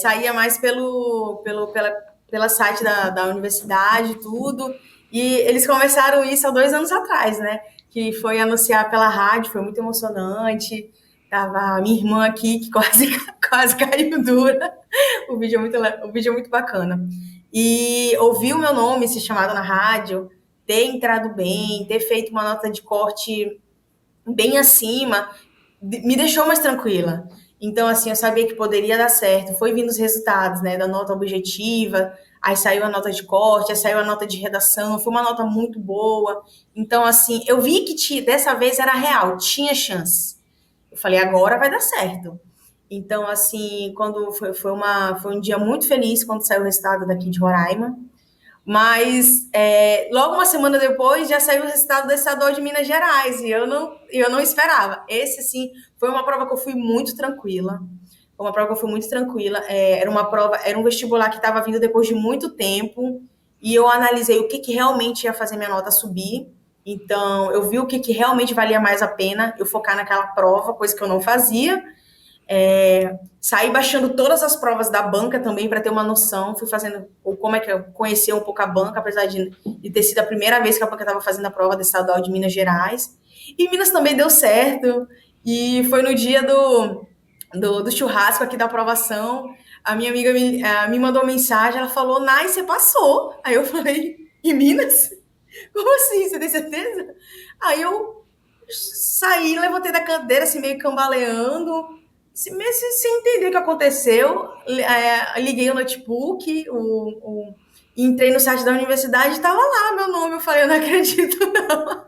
Saía mais pela site da universidade e tudo. E eles começaram isso há 2 anos atrás, né? Que foi anunciar pela rádio, foi muito emocionante. Tava a minha irmã aqui, que quase, quase caiu dura. O vídeo é muito bacana. E ouvir o meu nome ser chamado na rádio, ter entrado bem, ter feito uma nota de corte bem acima, me deixou mais tranquila. Então, assim, eu sabia que poderia dar certo. Foi vindo os resultados, né, da nota objetiva, aí saiu a nota de corte, aí saiu a nota de redação, foi uma nota muito boa. Então, assim, eu vi que dessa vez era real, tinha chance. Eu falei, agora vai dar certo. Então, assim, quando foi um dia muito feliz quando saiu o resultado daqui de Roraima. Mas logo uma semana depois já saiu o resultado do estadual de Minas Gerais e eu não esperava. Esse, sim, foi uma prova que eu fui muito tranquila. Foi uma prova que eu fui muito tranquila. Era um vestibular que estava vindo depois de muito tempo e eu analisei o que realmente ia fazer minha nota subir. Então, eu vi o que realmente valia mais a pena eu focar naquela prova, coisa que eu não fazia. Saí baixando todas as provas da banca também para ter uma noção. Fui fazendo como é que eu conheci um pouco a banca, apesar de ter sido a primeira vez que a banca estava fazendo a prova do estadual de Minas Gerais. E Minas também deu certo. E foi no dia do churrasco aqui da aprovação. A minha amiga me mandou uma mensagem, ela falou, Nai, você passou. Aí eu falei, em Minas? Como assim? Você tem certeza? Aí eu saí, levantei da cadeira, assim, meio cambaleando, sem entender o que aconteceu. Liguei o notebook, entrei no site da universidade e estava lá meu nome. Eu falei, eu não acredito, não.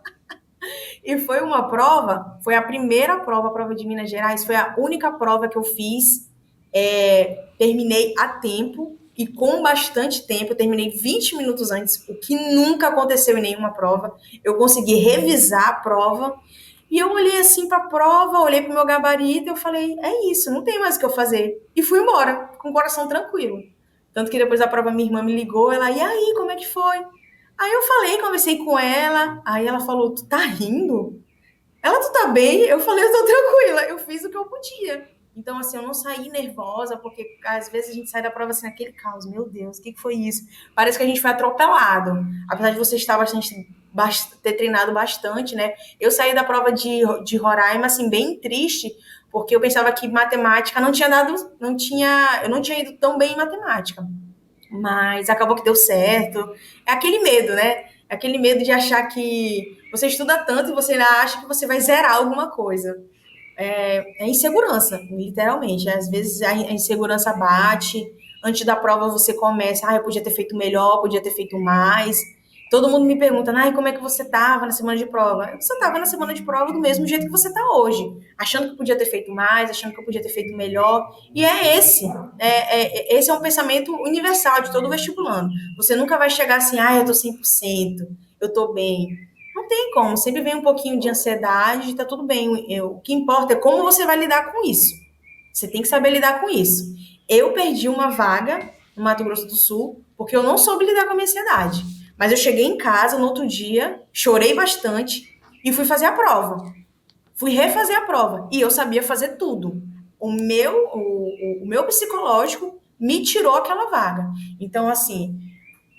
E foi uma prova, foi a primeira prova, a prova de Minas Gerais, foi a única prova que eu fiz. Terminei a tempo e com bastante tempo. Eu terminei 20 minutos antes, o que nunca aconteceu em nenhuma prova. Eu consegui revisar a prova. E eu olhei assim para a prova, olhei para o meu gabarito e eu falei, é isso, não tem mais o que eu fazer. E fui embora, com o coração tranquilo. Tanto que depois da prova minha irmã me ligou, ela, e aí, como é que foi? Aí eu falei, conversei com ela, aí ela falou, tu tá rindo? Ela, tu tá bem? Eu falei, eu tô tranquila, eu fiz o que eu podia. Então, assim, eu não saí nervosa, porque às vezes a gente sai da prova assim, naquele caos. Meu Deus, o que foi isso? Parece que a gente foi atropelado. Apesar de você estar ter treinado bastante, né? Eu saí da prova de Roraima, assim, bem triste, porque eu pensava que matemática eu não tinha ido tão bem em matemática. Mas acabou que deu certo. É aquele medo, né? É aquele medo de achar que você estuda tanto e você ainda acha que você vai zerar alguma coisa. É insegurança, literalmente. Às vezes a insegurança bate. Antes da prova você começa, eu podia ter feito melhor, podia ter feito mais. Todo mundo me pergunta, como é que você estava na semana de prova? Você estava na semana de prova do mesmo jeito que você está hoje, achando que podia ter feito mais, achando que eu podia ter feito melhor. E esse é um pensamento universal de todo vestibulando. Você nunca vai chegar assim, eu estou 100%, eu estou bem. Não tem como, sempre vem um pouquinho de ansiedade, tá tudo bem. O que importa é como você vai lidar com isso. Você tem que saber lidar com isso. Eu perdi uma vaga no Mato Grosso do Sul porque eu não soube lidar com a minha ansiedade. Mas eu cheguei em casa no outro dia, chorei bastante e fui fazer a prova. Fui refazer a prova e eu sabia fazer tudo. O meu psicológico me tirou aquela vaga. Então, assim,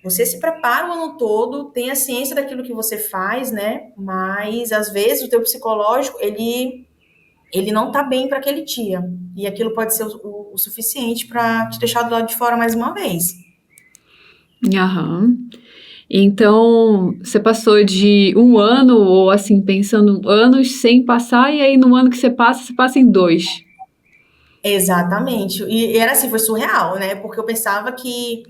você se prepara o ano todo, tem a ciência daquilo que você faz, né? Mas às vezes o teu psicológico, ele não tá bem para aquele dia. E aquilo pode ser o suficiente para te deixar do lado de fora mais uma vez. Aham. Então, você passou de um ano, ou assim, pensando anos sem passar, e aí no ano que você passa em 2. Exatamente. E era assim, foi surreal, né? Porque eu pensava que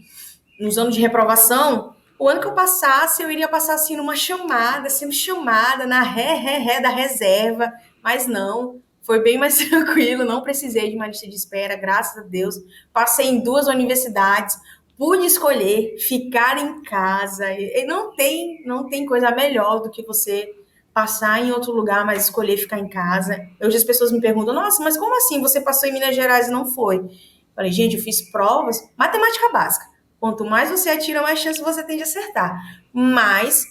nos anos de reprovação, o ano que eu passasse, eu iria passar assim numa chamada, sendo chamada na ré da reserva, mas não, foi bem mais tranquilo, não precisei de uma lista de espera, graças a Deus. Passei em 2 universidades, pude escolher ficar em casa, e não tem coisa melhor do que você passar em outro lugar, mas escolher ficar em casa. Hoje as pessoas me perguntam, nossa, mas como assim você passou em Minas Gerais e não foi? Falei, gente, eu fiz provas, matemática básica. Quanto mais você atira, mais chance você tem de acertar. Mas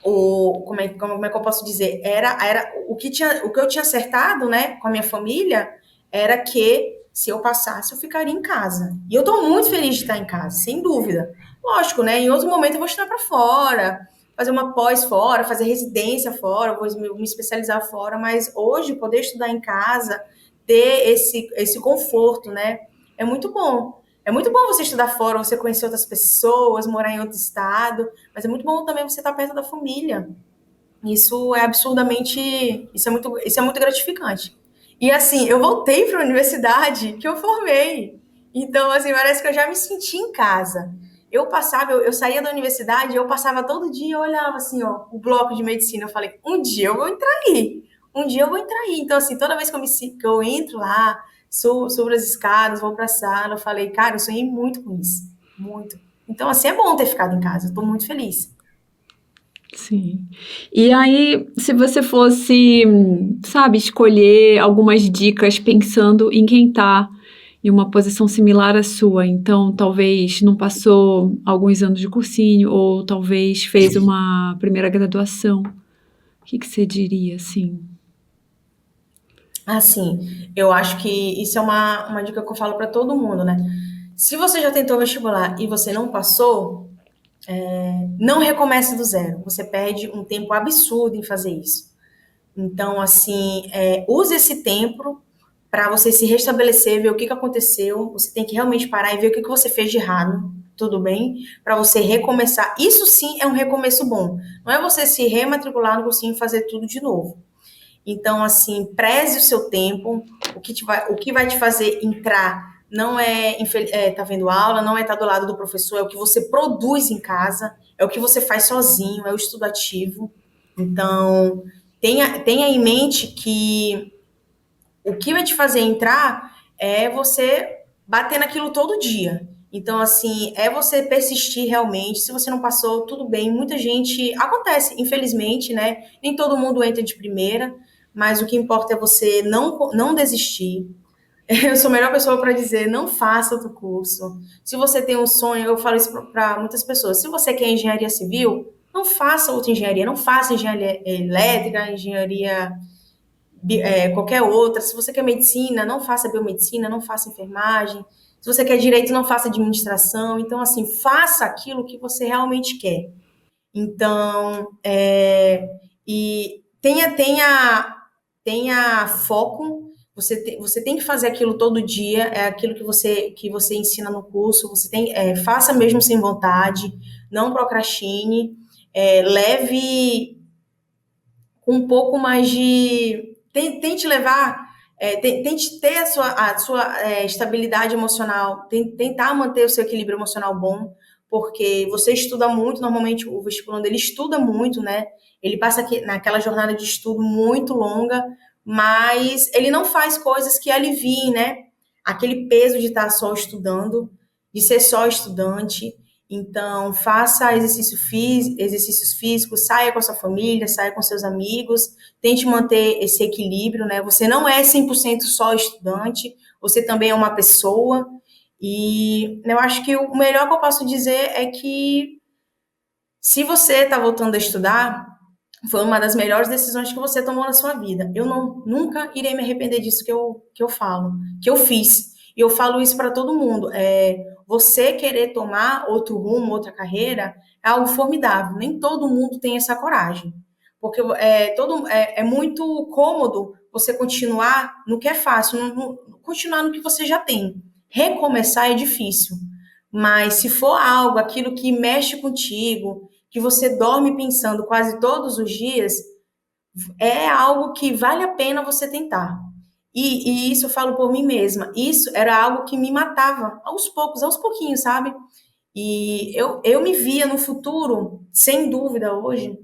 como é que eu posso dizer? Era o que eu tinha acertado, né, com a minha família, era que se eu passasse, eu ficaria em casa. E eu tô muito feliz de estar em casa, sem dúvida. Lógico, né? Em outro momento eu vou estudar para fora, fazer uma pós fora, fazer residência fora, vou me especializar fora, mas hoje poder estudar em casa, ter esse conforto, né? É muito bom. É muito bom você estudar fora, você conhecer outras pessoas, morar em outro estado, mas é muito bom também você estar perto da família. Isso é absurdamente, isso é muito gratificante. E assim, eu voltei para a universidade que eu formei. Então, assim, parece que eu já me senti em casa. Eu saía da universidade, eu passava todo dia, eu olhava assim, ó, o bloco de medicina, eu falei, um dia eu vou entrar aí. Um dia eu vou entrar aí. Então, assim, toda vez que eu entro lá, subo as escadas, vou para a sala, eu falei, cara, eu sonhei muito com isso. Muito. Então, assim, é bom ter ficado em casa. Estou muito feliz. Sim. E aí, se você fosse, sabe, escolher algumas dicas pensando em quem tá em uma posição similar à sua, então talvez não passou alguns anos de cursinho, ou talvez fez uma primeira graduação, o que que você diria, assim? Assim, eu acho que isso é uma dica que eu falo para todo mundo, né? Se você já tentou vestibular e você não passou, não recomece do zero. Você perde um tempo absurdo em fazer isso. Então, assim, use esse tempo para você se restabelecer, ver o que aconteceu. Você tem que realmente parar e ver o que você fez de errado, tudo bem? Para você recomeçar. Isso sim é um recomeço bom. Não é você se rematricular no cursinho e fazer tudo de novo. Então, assim, preze o seu tempo. O que vai te fazer entrar não tá vendo aula, não é estar do lado do professor, é o que você produz em casa, é o que você faz sozinho, é o estudo ativo. Então, tenha em mente que o que vai te fazer entrar é você bater naquilo todo dia. Então, assim, é você persistir realmente. Se você não passou, tudo bem. Muita gente. Acontece, infelizmente, né? Nem todo mundo entra de primeira, mas o que importa é você não desistir. Eu sou a melhor pessoa para dizer: não faça outro curso. Se você tem um sonho, eu falo isso para muitas pessoas. Se você quer engenharia civil, não faça outra engenharia. Não faça engenharia elétrica, engenharia qualquer outra. Se você quer medicina, não faça biomedicina, não faça enfermagem. Se você quer direito, não faça administração. Então, assim, faça aquilo que você realmente quer. Então, e tenha foco. Você tem que fazer aquilo todo dia. É aquilo que você ensina no curso. Faça mesmo sem vontade. Não procrastine. Leve com um pouco mais de. Tente levar, tente ter a sua estabilidade emocional, tentar manter o seu equilíbrio emocional bom, porque você estuda muito, normalmente o vestibulando ele estuda muito, né? Ele passa aqui, naquela jornada de estudo muito longa, mas ele não faz coisas que aliviem, né? Aquele peso de estar só estudando, de ser só estudante. Então, faça exercícios físicos, saia com a sua família, saia com seus amigos, tente manter esse equilíbrio, né? Você não é 100% só estudante, você também é uma pessoa. E eu acho que o melhor que eu posso dizer é que se você está voltando a estudar, foi uma das melhores decisões que você tomou na sua vida. Eu nunca irei me arrepender disso que eu falo, que eu fiz. E eu falo isso para todo mundo. Você querer tomar outro rumo, outra carreira, é algo formidável. Nem todo mundo tem essa coragem. Porque é muito cômodo você continuar no que é fácil, continuar no que você já tem. Recomeçar é difícil. Mas se for algo, aquilo que mexe contigo, que você dorme pensando quase todos os dias, é algo que vale a pena você tentar. E isso eu falo por mim mesma. Isso era algo que me matava aos poucos, aos pouquinhos, sabe? E eu me via no futuro, sem dúvida hoje,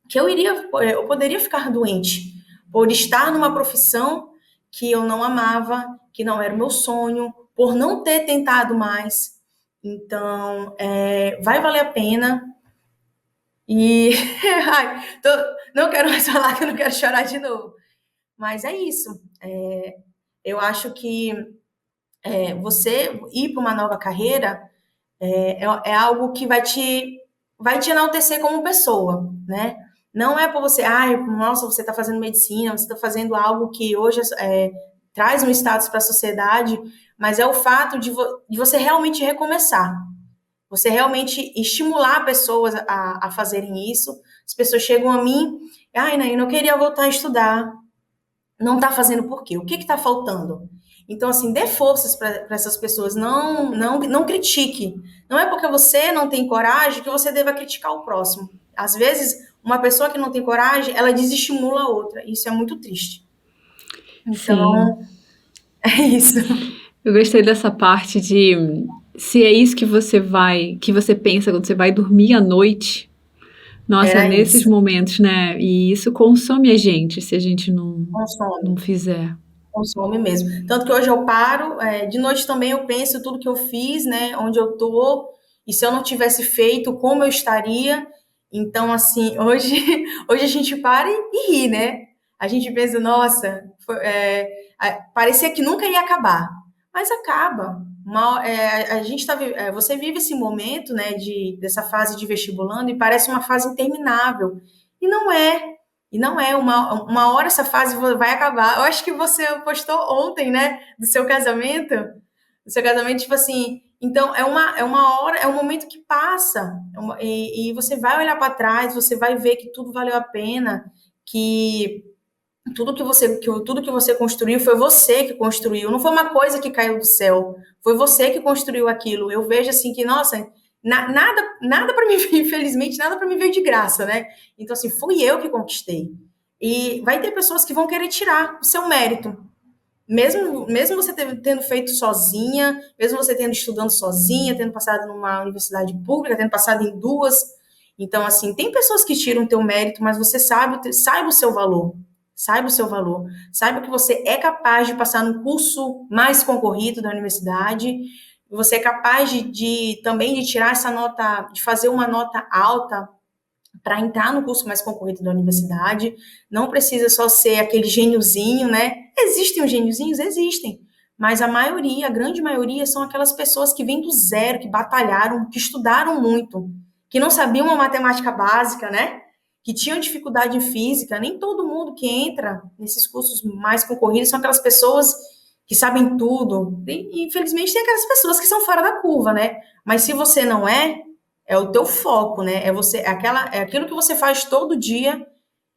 que eu poderia ficar doente por estar numa profissão que eu não amava, que não era o meu sonho, por não ter tentado mais. Então, vai valer a pena. E ai, não quero mais falar que eu não quero chorar de novo. Mas é isso. Eu acho que você ir para uma nova carreira é algo que vai te enaltecer como pessoa, né? Não é por você, nossa, você está fazendo medicina, você está fazendo algo que hoje traz um status para a sociedade, mas é o fato de você realmente recomeçar. Você realmente estimular pessoas a fazerem isso. As pessoas chegam a mim, ai, Naina, eu queria voltar a estudar. Não está fazendo por quê? O que está faltando? Então, assim, dê forças para essas pessoas, não critique. Não é porque você não tem coragem que você deva criticar o próximo. Às vezes, uma pessoa que não tem coragem, ela desestimula a outra. Isso é muito triste. Sim. Então, é isso. Eu gostei dessa parte de se é isso que você pensa quando você vai dormir à noite. Nossa, Era nesses isso. momentos, né? E isso consome a gente se a gente não Consome. fizer. Consome mesmo. Tanto que hoje eu paro, de noite também eu penso tudo que eu fiz, né? Onde eu tô, e se eu não tivesse feito, como eu estaria. Então, assim, hoje, hoje a gente para e ri, né? A gente pensa, nossa, parecia que nunca ia acabar. Mas acaba. A gente você vive esse momento, né, dessa fase de vestibulando e parece uma fase interminável. E não é. E não é uma hora essa fase vai acabar. Eu acho que você postou ontem, né, do seu casamento. Do seu casamento, tipo assim. Então, é uma hora, é um momento que passa. E você vai olhar para trás, você vai ver que tudo valeu a pena, que tudo que você construiu foi você que construiu. Não foi uma coisa que caiu do céu. Foi você que construiu aquilo. Eu vejo assim que, nossa, nada para mim, infelizmente, nada para mim veio de graça, né? Então, assim, fui eu que conquistei. E vai ter pessoas que vão querer tirar o seu mérito. Mesmo você tendo feito sozinha, mesmo você tendo estudando sozinha, tendo passado numa universidade pública, tendo passado em duas. Então, assim, tem pessoas que tiram o teu mérito, mas você saiba o seu valor. Saiba o seu valor. Saiba que você é capaz de passar no curso mais concorrido da universidade. Você é capaz também de tirar essa nota, de fazer uma nota alta para entrar no curso mais concorrido da universidade. Não precisa só ser aquele gêniozinho, né? Existem os gêniozinhos? Existem. Mas a maioria, a grande maioria, são aquelas pessoas que vêm do zero, que batalharam, que estudaram muito, que não sabiam uma matemática básica, né? Que tinham dificuldade em física. Nem todo mundo que entra nesses cursos mais concorridos são aquelas pessoas que sabem tudo. E, infelizmente, tem aquelas pessoas que são fora da curva, né? Mas se você não é o teu foco, né? É aquilo que você faz todo dia,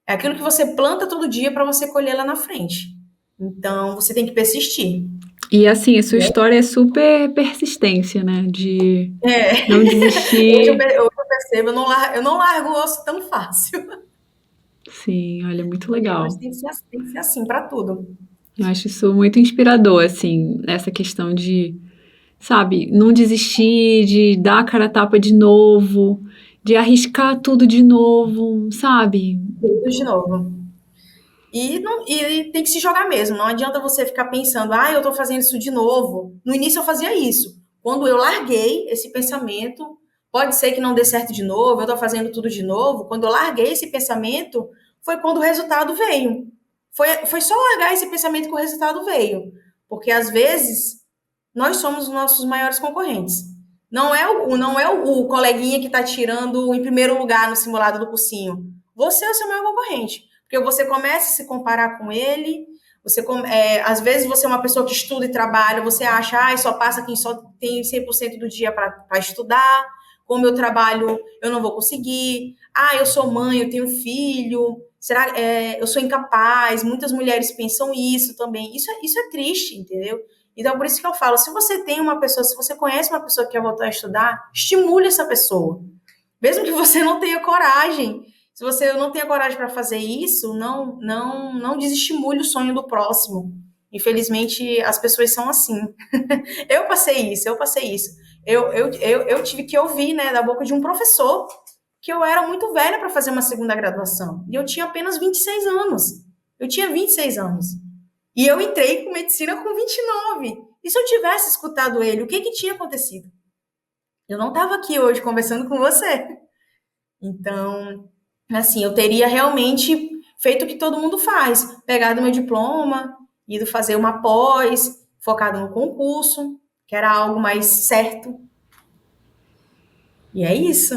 é aquilo que você planta todo dia para você colher lá na frente. Então, você tem que persistir. E assim, a sua história é super persistência, né? De É. não Hoje desistir. eu percebo, eu não largo o osso tão fácil. Sim, olha, muito Mas legal. tem que ser assim para tudo. Eu acho isso muito inspirador, assim, essa questão de, sabe, não desistir, de dar a cara a tapa de novo, de arriscar tudo de novo, sabe? Tudo de novo. E tem que se jogar mesmo. Não adianta você ficar pensando, eu estou fazendo isso de novo. No início eu fazia isso. Quando eu larguei esse pensamento, pode ser que não dê certo de novo, eu estou fazendo tudo de novo. Quando eu larguei esse pensamento, foi quando o resultado veio. Foi só largar esse pensamento que o resultado veio. Porque às vezes nós somos os nossos maiores concorrentes. Não é o coleguinha que está tirando em primeiro lugar no simulado do cursinho. Você é o seu maior concorrente. Porque você começa a se comparar com ele, às vezes você é uma pessoa que estuda e trabalha, você acha, só passa quem só tem 100% do dia para estudar, como eu trabalho, eu não vou conseguir, eu sou mãe, eu tenho filho, eu sou incapaz, muitas mulheres pensam isso também, isso é triste, entendeu? Então, por isso que eu falo, se você conhece uma pessoa que quer voltar a estudar, estimule essa pessoa. Mesmo que você não tenha coragem, se você não tenha coragem para fazer isso, não desestimule o sonho do próximo. Infelizmente, as pessoas são assim. Eu passei isso. Eu tive que ouvir, né, da boca de um professor que eu era muito velha para fazer uma segunda graduação. E eu tinha apenas 26 anos. Eu tinha 26 anos. E eu entrei com medicina com 29. E se eu tivesse escutado ele, o que tinha acontecido? Eu não estava aqui hoje conversando com você. Então, assim, eu teria realmente feito o que todo mundo faz, pegado meu diploma, ido fazer uma pós, focado no concurso, que era algo mais certo. E é isso.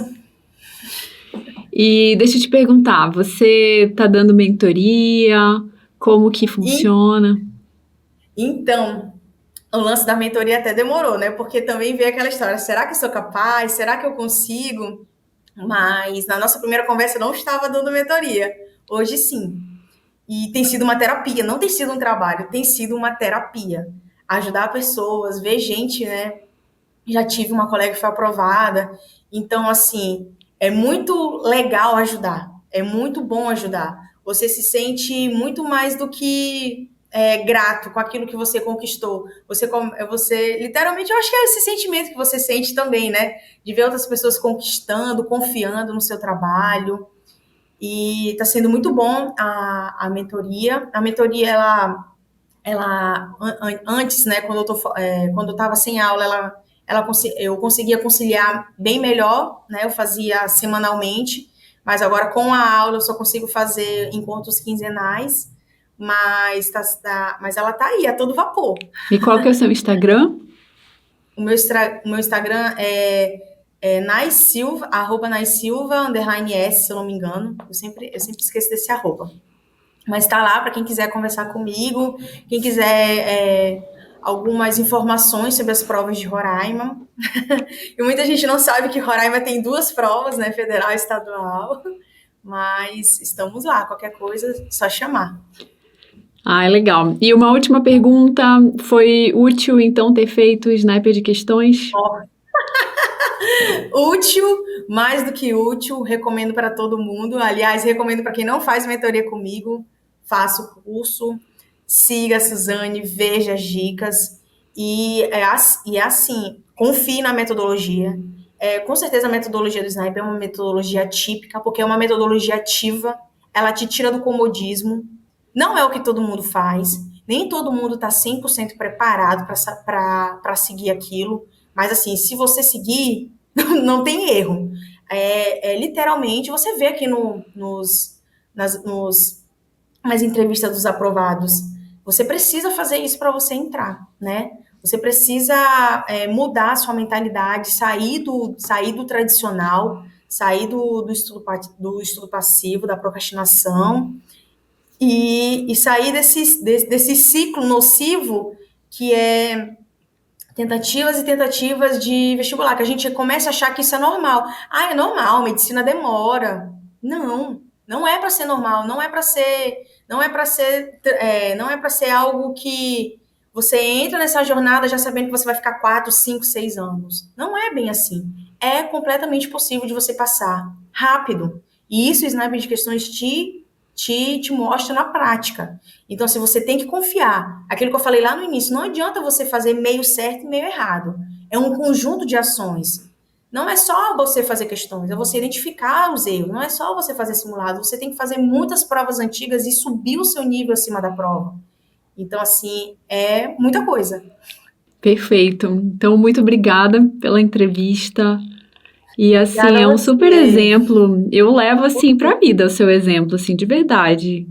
E deixa eu te perguntar, você tá dando mentoria? Como que E funciona? então, O lance da mentoria até demorou, né? Porque também veio aquela história: será que eu sou capaz? Será que eu consigo? Mas na nossa primeira conversa eu não estava dando mentoria. Hoje sim. E tem sido uma terapia, não tem sido um trabalho, tem sido uma terapia. Ajudar pessoas, ver gente, né? Já tive uma colega que foi aprovada. Então, assim, é muito legal ajudar. É muito bom ajudar. Você se sente muito mais do que grato com aquilo que você conquistou. Você, literalmente, eu acho que é esse sentimento que você sente também, né? De ver outras pessoas conquistando, confiando no seu trabalho. E está sendo muito bom a mentoria. A mentoria, antes, né, quando eu estava sem aula, eu conseguia conciliar bem melhor, né? Eu fazia semanalmente, mas agora com a aula eu só consigo fazer encontros quinzenais, mas ela tá aí, a todo vapor. E qual que é o seu Instagram? O meu Instagram é @naisilva, _S, se eu não me engano. Eu sempre esqueço desse arroba. Mas tá lá para quem quiser conversar comigo, quem quiser algumas informações sobre as provas de Roraima. E muita gente não sabe que Roraima tem duas provas, né? Federal e estadual. Mas estamos lá, qualquer coisa, só chamar. Ah, é legal. E uma última pergunta, foi útil então ter feito o Sniper de questões? Útil, mais do que útil, recomendo para todo mundo. Aliás, recomendo para quem não faz mentoria comigo, faça o curso, siga a Suzane, veja as dicas e é assim, confie na metodologia. Com certeza a metodologia do Sniper é uma metodologia típica, porque é uma metodologia ativa, ela te tira do comodismo, não é o que todo mundo faz, nem todo mundo está 100% preparado para seguir aquilo, mas assim, se você seguir, não tem erro. Literalmente, você vê aqui nas entrevistas dos aprovados, você precisa fazer isso para você entrar, né? Você precisa mudar a sua mentalidade, sair do tradicional, sair do estudo passivo, da procrastinação, e sair desse ciclo nocivo que é tentativas e tentativas de vestibular, que a gente começa a achar que isso é normal. Ah, é normal, medicina demora. Não, não é para ser normal, não é para ser algo que você entra nessa jornada já sabendo que você vai ficar 4, 5, 6 anos. Não é bem assim. É completamente possível de você passar rápido. E isso o Sniper de Questões te mostra na prática. Então, se você tem que confiar, aquilo que eu falei lá no início, não adianta você fazer meio certo e meio errado. É um conjunto de ações. Não é só você fazer questões, é você identificar os erros. Não é só você fazer simulado, você tem que fazer muitas provas antigas e subir o seu nível acima da prova. Então, assim, é muita coisa. Perfeito. Então, muito obrigada pela entrevista. E assim, Obrigada é a um super você. exemplo. Eu levo assim pra vida o seu exemplo, assim, de verdade.